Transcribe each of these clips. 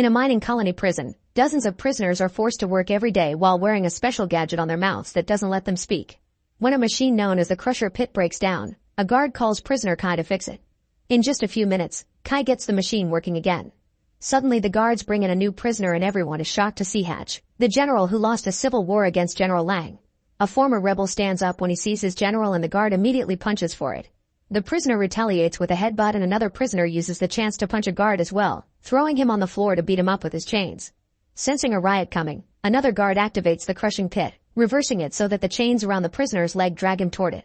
In a mining colony prison, dozens of prisoners are forced to work every day while wearing a special gadget on their mouths that doesn't let them speak. When a machine known as the Crusher Pit breaks down, a guard calls prisoner Kai to fix it. In just a few minutes, Kai gets the machine working again. Suddenly the guards bring in a new prisoner and everyone is shocked to see Hatch, the general who lost a civil war against General Lang. A former rebel stands up when he sees his general and the guard immediately punches for it. The prisoner retaliates with a headbutt and another prisoner uses the chance to punch a guard as well, throwing him on the floor to beat him up with his chains. Sensing a riot coming, another guard activates the crushing pit, reversing it so that the chains around the prisoner's leg drag him toward it.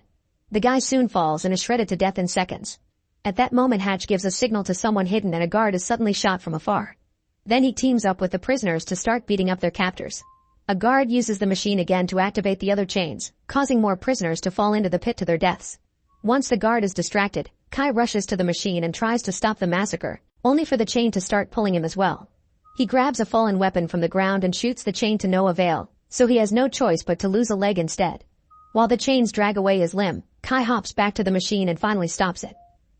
The guy soon falls and is shredded to death in seconds. At that moment Hatch gives a signal to someone hidden and a guard is suddenly shot from afar. Then he teams up with the prisoners to start beating up their captors. A guard uses the machine again to activate the other chains, causing more prisoners to fall into the pit to their deaths. Once the guard is distracted, Kai rushes to the machine and tries to stop the massacre, only for the chain to start pulling him as well. He grabs a fallen weapon from the ground and shoots the chain to no avail, so he has no choice but to lose a leg instead. While the chains drag away his limb, Kai hops back to the machine and finally stops it.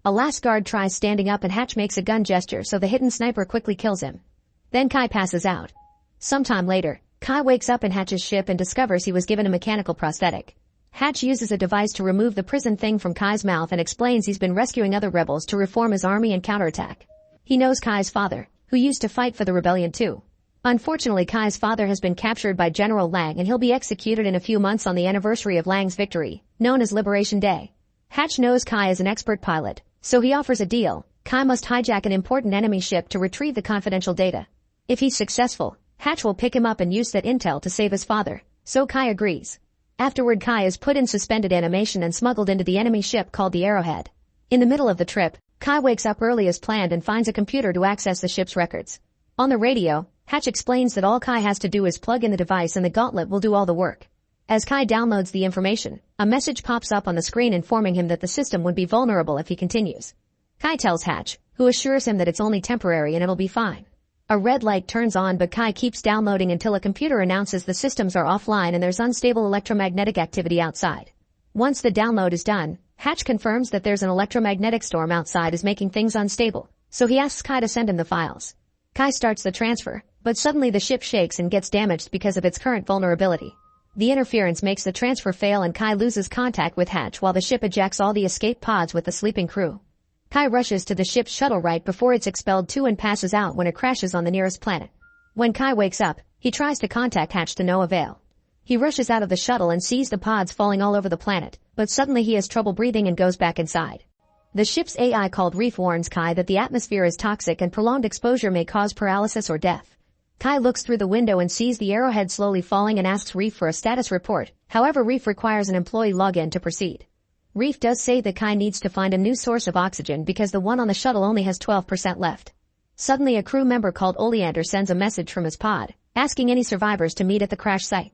A last guard tries standing up and Hatch makes a gun gesture so the hidden sniper quickly kills him. Then Kai passes out. Sometime later, Kai wakes up in Hatch's ship and discovers he was given a mechanical prosthetic. Hatch uses a device to remove the prison thing from Kai's mouth and explains he's been rescuing other rebels to reform his army and counterattack. He knows Kai's father, who used to fight for the rebellion too. Unfortunately, Kai's father has been captured by General Lang and he'll be executed in a few months on the anniversary of Lang's victory, known as Liberation Day. Hatch knows Kai is an expert pilot, so he offers a deal. Kai must hijack an important enemy ship to retrieve the confidential data. If he's successful, Hatch will pick him up and use that intel to save his father, so Kai agrees. Afterward, Kai is put in suspended animation and smuggled into the enemy ship called the Arrowhead. In the middle of the trip, Kai wakes up early as planned and finds a computer to access the ship's records. On the radio, Hatch explains that all Kai has to do is plug in the device and the gauntlet will do all the work. As Kai downloads the information, a message pops up on the screen informing him that the system would be vulnerable if he continues. Kai tells Hatch, who assures him that it's only temporary and it'll be fine. A red light turns on but Kai keeps downloading until a computer announces the systems are offline and there's unstable electromagnetic activity outside. Once the download is done, Hatch confirms that there's an electromagnetic storm outside is making things unstable, so he asks Kai to send him the files. Kai starts the transfer, but suddenly the ship shakes and gets damaged because of its current vulnerability. The interference makes the transfer fail and Kai loses contact with Hatch while the ship ejects all the escape pods with the sleeping crew. Kai rushes to the ship's shuttle right before it's expelled too and passes out when it crashes on the nearest planet. When Kai wakes up, he tries to contact Hatch to no avail. He rushes out of the shuttle and sees the pods falling all over the planet, but suddenly he has trouble breathing and goes back inside. The ship's AI called Reef warns Kai that the atmosphere is toxic and prolonged exposure may cause paralysis or death. Kai looks through the window and sees the Arrowhead slowly falling and asks Reef for a status report. However, Reef requires an employee login to proceed. Reef does say that Kai needs to find a new source of oxygen because the one on the shuttle only has 12% left. Suddenly a crew member called Oleander sends a message from his pod, asking any survivors to meet at the crash site.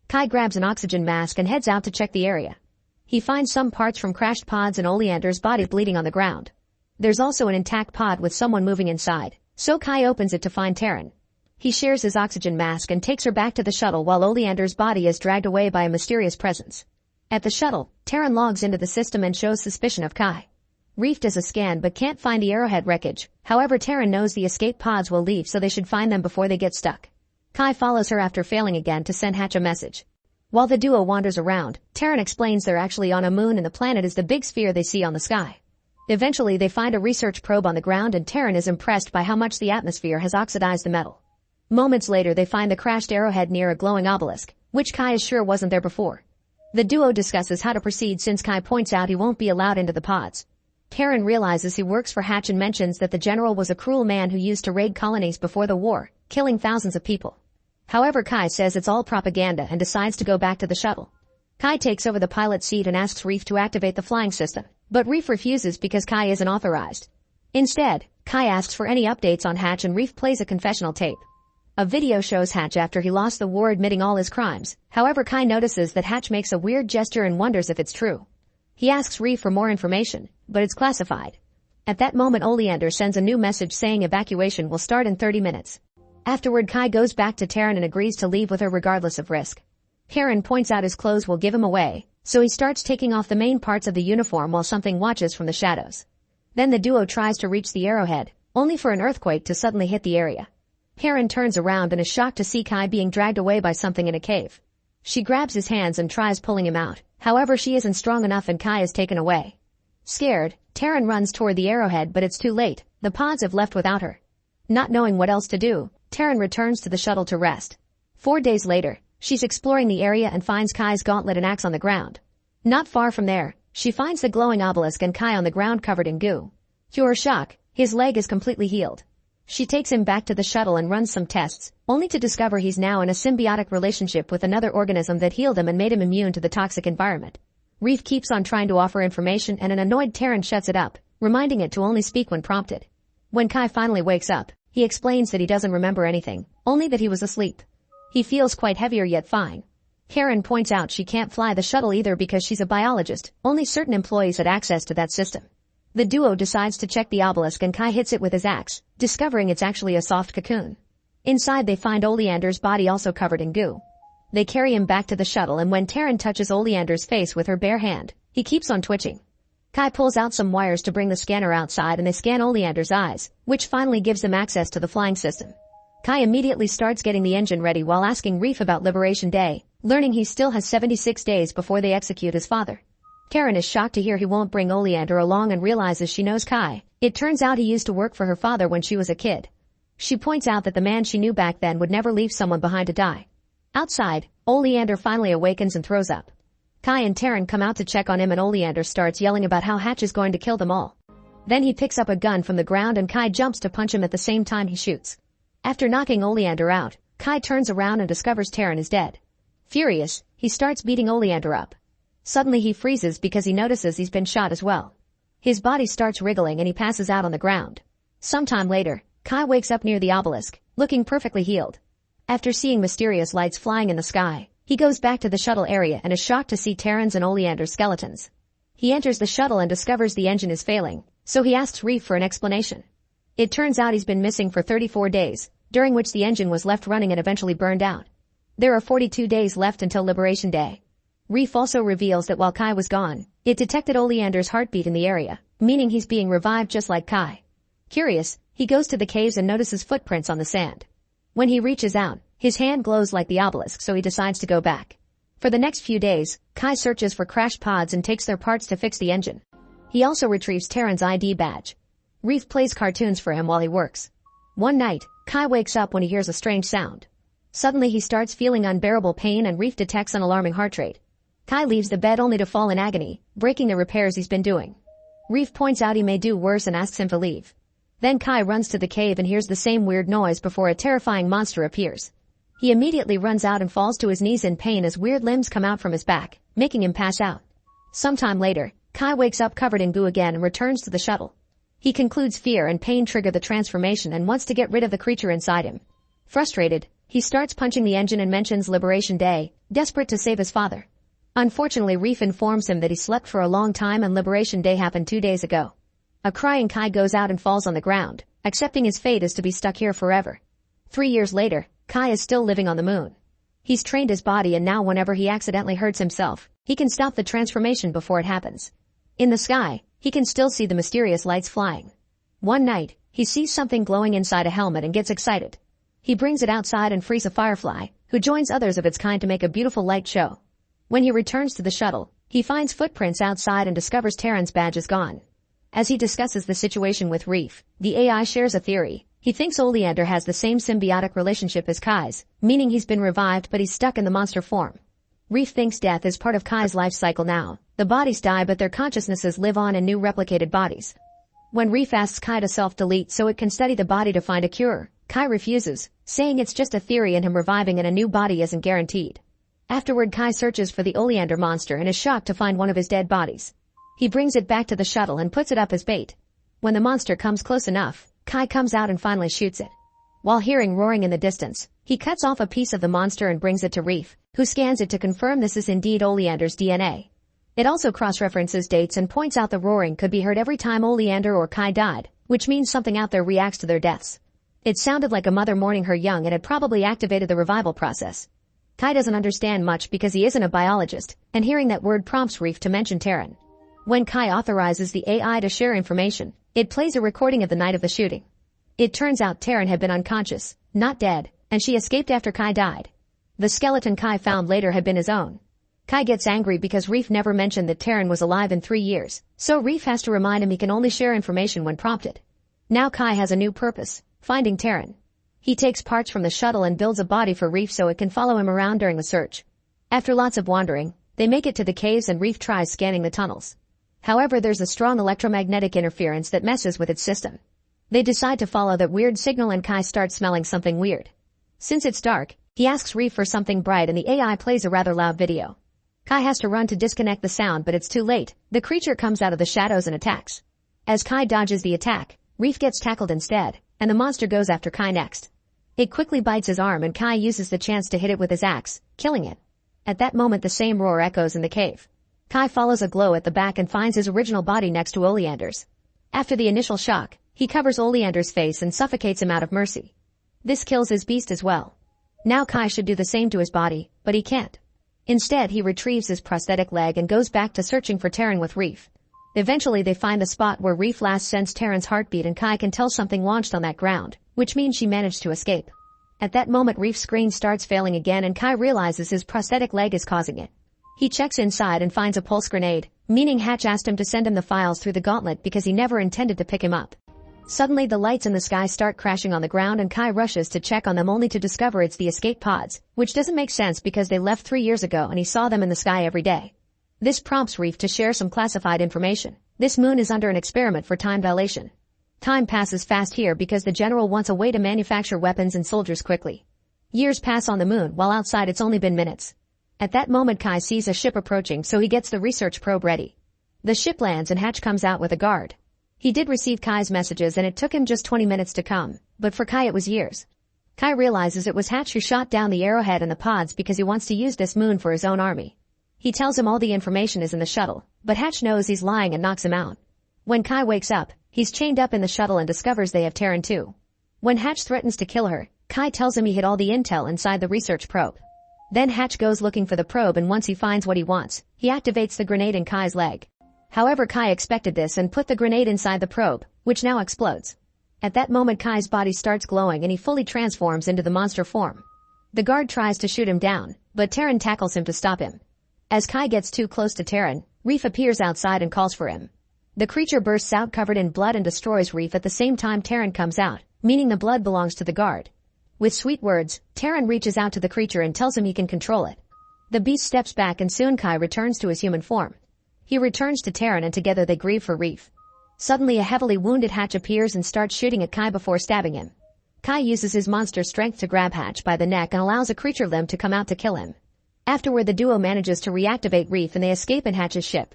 Kai grabs an oxygen mask and heads out to check the area. He finds some parts from crashed pods and Oleander's body bleeding on the ground. There's also an intact pod with someone moving inside, so Kai opens it to find Terran. He shares his oxygen mask and takes her back to the shuttle while Oleander's body is dragged away by a mysterious presence. At the shuttle, Terran logs into the system and shows suspicion of Kai. Reef does a scan but can't find the Arrowhead wreckage. However, Terran knows the escape pods will leave so they should find them before they get stuck. Kai follows her after failing again to send Hatch a message. While the duo wanders around, Terran explains they're actually on a moon and the planet is the big sphere they see on the sky. Eventually they find a research probe on the ground and Terran is impressed by how much the atmosphere has oxidized the metal. Moments later they find the crashed Arrowhead near a glowing obelisk, which Kai is sure wasn't there before. The duo discusses how to proceed since Kai points out he won't be allowed into the pods. Terran realizes he works for Hatch and mentions that the general was a cruel man who used to raid colonies before the war, killing thousands of people. However, Kai says it's all propaganda and decides to go back to the shuttle. Kai takes over the pilot seat and asks Reef to activate the flying system, but Reef refuses because Kai isn't authorized. Instead, Kai asks for any updates on Hatch and Reef plays a confessional tape. A video shows Hatch after he lost the war admitting all his crimes. However, Kai notices that Hatch makes a weird gesture and wonders if it's true. He asks Reef for more information, but it's classified. At that moment, Oleander sends a new message saying evacuation will start in 30 minutes. Afterward, Kai goes back to Terran and agrees to leave with her regardless of risk. Terran points out his clothes will give him away, so he starts taking off the main parts of the uniform while something watches from the shadows. Then the duo tries to reach the Arrowhead, only for an earthquake to suddenly hit the area. Karen turns around and is shocked to see Kai being dragged away by something in a cave. She grabs his hands and tries pulling him out. However, she isn't strong enough and Kai is taken away. Scared, Taryn runs toward the arrowhead, but it's too late. The pods have left without her. Not knowing what else to do, Taryn returns to the shuttle to rest. 4 days later, she's exploring the area and finds Kai's gauntlet and axe on the ground. Not far from there, she finds the glowing obelisk and Kai on the ground covered in goo. To her shock, his leg is completely healed. She takes him back to the shuttle and runs some tests, only to discover he's now in a symbiotic relationship with another organism that healed him and made him immune to the toxic environment. Reef keeps on trying to offer information and an annoyed Taryn shuts it up, reminding it to only speak when prompted. When Kai finally wakes up, he explains that he doesn't remember anything, only that he was asleep. He feels quite heavier yet fine. Karen points out she can't fly the shuttle either because she's a biologist. Only certain employees had access to that system. The duo decides to check the obelisk and Kai hits it with his axe, discovering it's actually a soft cocoon. Inside they find Oleander's body also covered in goo. They carry him back to the shuttle and when Taryn touches Oleander's face with her bare hand, he keeps on twitching. Kai pulls out some wires to bring the scanner outside and they scan Oleander's eyes, which finally gives them access to the flying system. Kai immediately starts getting the engine ready while asking Reef about Liberation Day, learning he still has 76 days before they execute his father. Karen is shocked to hear he won't bring Oleander along and realizes she knows Kai. It turns out he used to work for her father when she was a kid. She points out that the man she knew back then would never leave someone behind to die. Outside, Oleander finally awakens and throws up. Kai and Taryn come out to check on him and Oleander starts yelling about how Hatch is going to kill them all. Then he picks up a gun from the ground and Kai jumps to punch him at the same time he shoots. After knocking Oleander out, Kai turns around and discovers Taryn is dead. Furious, he starts beating Oleander up. Suddenly he freezes because he notices he's been shot as well. His body starts wriggling and he passes out on the ground. Sometime later, Kai wakes up near the obelisk, looking perfectly healed. After seeing mysterious lights flying in the sky, he goes back to the shuttle area and is shocked to see Taryn's and Oleander's skeletons. He enters the shuttle and discovers the engine is failing, so he asks Reef for an explanation. It turns out he's been missing for 34 days, during which the engine was left running and eventually burned out. There are 42 days left until Liberation Day. Reef also reveals that while Kai was gone, it detected Oleander's heartbeat in the area, meaning he's being revived just like Kai. Curious, he goes to the caves and notices footprints on the sand. When he reaches out, his hand glows like the obelisk, so he decides to go back. For the next few days, Kai searches for crashed pods and takes their parts to fix the engine. He also retrieves Taryn's ID badge. Reef plays cartoons for him while he works. One night, Kai wakes up when he hears a strange sound. Suddenly he starts feeling unbearable pain and Reef detects an alarming heart rate. Kai leaves the bed only to fall in agony, breaking the repairs he's been doing. Reef points out he may do worse and asks him to leave. Then Kai runs to the cave and hears the same weird noise before a terrifying monster appears. He immediately runs out and falls to his knees in pain as weird limbs come out from his back, making him pass out. Sometime later, Kai wakes up covered in goo again and returns to the shuttle. He concludes fear and pain trigger the transformation and wants to get rid of the creature inside him. Frustrated, he starts punching the engine and mentions Liberation Day, desperate to save his father. Unfortunately, Reef informs him that he slept for a long time and Liberation Day happened 2 days ago. A crying Kai goes out and falls on the ground, accepting his fate is to be stuck here forever. 3 years later, Kai is still living on the moon. He's trained his body and now whenever he accidentally hurts himself, he can stop the transformation before it happens. In the sky, he can still see the mysterious lights flying. One night, he sees something glowing inside a helmet and gets excited. He brings it outside and frees a firefly, who joins others of its kind to make a beautiful light show. When he returns to the shuttle, he finds footprints outside and discovers Taryn's badge is gone. As he discusses the situation with Reef, the AI shares a theory. He thinks Oleander has the same symbiotic relationship as Kai's, meaning he's been revived but he's stuck in the monster form. Reef thinks death is part of Kai's life cycle now. The bodies die but their consciousnesses live on in new replicated bodies. When Reef asks Kai to self-delete so it can study the body to find a cure, Kai refuses, saying it's just a theory and him reviving in a new body isn't guaranteed. Afterward, Kai searches for the Oleander monster and is shocked to find one of his dead bodies. He brings it back to the shuttle and puts it up as bait. When the monster comes close enough, Kai comes out and finally shoots it. While hearing roaring in the distance, he cuts off a piece of the monster and brings it to Reef, who scans it to confirm this is indeed Oleander's DNA. It also cross-references dates and points out the roaring could be heard every time Oleander or Kai died, which means something out there reacts to their deaths. It sounded like a mother mourning her young and had probably activated the revival process. Kai doesn't understand much because he isn't a biologist, and hearing that word prompts Reef to mention Taryn. When Kai authorizes the AI to share information, it plays a recording of the night of the shooting. It turns out Taryn had been unconscious, not dead, and she escaped after Kai died. The skeleton Kai found later had been his own. Kai gets angry because Reef never mentioned that Terran was alive in 3 years, so Reef has to remind him he can only share information when prompted. Now Kai has a new purpose, finding Terran. He takes parts from the shuttle and builds a body for Reef so it can follow him around during the search. After lots of wandering, they make it to the caves and Reef tries scanning the tunnels. However, there's a strong electromagnetic interference that messes with its system. They decide to follow that weird signal and Kai starts smelling something weird. Since it's dark, he asks Reef for something bright and the AI plays a rather loud video. Kai has to run to disconnect the sound, but it's too late. The creature comes out of the shadows and attacks. As Kai dodges the attack, Reef gets tackled instead, and the monster goes after Kai next. It quickly bites his arm and Kai uses the chance to hit it with his axe, killing it. At that moment the same roar echoes in the cave. Kai follows a glow at the back and finds his original body next to Oleander's. After the initial shock, he covers Oleander's face and suffocates him out of mercy. This kills his beast as well. Now Kai should do the same to his body, but he can't. Instead, he retrieves his prosthetic leg and goes back to searching for Terran with Reef. Eventually they find the spot where Reef last sensed Terran's heartbeat and Kai can tell something launched on that ground, which means she managed to escape. At that moment Reef's screen starts failing again and Kai realizes his prosthetic leg is causing it. He checks inside and finds a pulse grenade, meaning Hatch asked him to send him the files through the gauntlet because he never intended to pick him up. Suddenly the lights in the sky start crashing on the ground and Kai rushes to check on them only to discover it's the escape pods, which doesn't make sense because they left 3 years ago and he saw them in the sky every day. This prompts Reef to share some classified information. This moon is under an experiment for time dilation. Time passes fast here because the general wants a way to manufacture weapons and soldiers quickly. Years pass on the moon while outside it's only been minutes. At that moment Kai sees a ship approaching so he gets the research probe ready. The ship lands and Hatch comes out with a guard. He did receive Kai's messages and it took him just 20 minutes to come, but for Kai it was years. Kai realizes it was Hatch who shot down the arrowhead and the pods because he wants to use this moon for his own army. He tells him all the information is in the shuttle, but Hatch knows he's lying and knocks him out. When Kai wakes up, he's chained up in the shuttle and discovers they have Terran too. When Hatch threatens to kill her, Kai tells him he hid all the intel inside the research probe. Then Hatch goes looking for the probe and once he finds what he wants, he activates the grenade in Kai's leg. However, Kai expected this and put the grenade inside the probe, which now explodes. At that moment Kai's body starts glowing and he fully transforms into the monster form. The guard tries to shoot him down, but Terran tackles him to stop him. As Kai gets too close to Terran, Reef appears outside and calls for him. The creature bursts out covered in blood and destroys Reef at the same time Terran comes out, meaning the blood belongs to the guard. With sweet words, Terran reaches out to the creature and tells him he can control it. The beast steps back and soon Kai returns to his human form. He returns to Terran and together they grieve for Reef. Suddenly a heavily wounded Hatch appears and starts shooting at Kai before stabbing him. Kai uses his monster strength to grab Hatch by the neck and allows a creature limb to come out to kill him. Afterward the duo manages to reactivate Reef and they escape in Hatch's ship.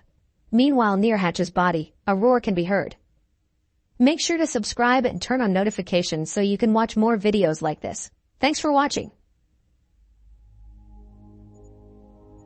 Meanwhile near Hatch's body, a roar can be heard. Make sure to subscribe and turn on notifications so you can watch more videos like this. Thanks for watching.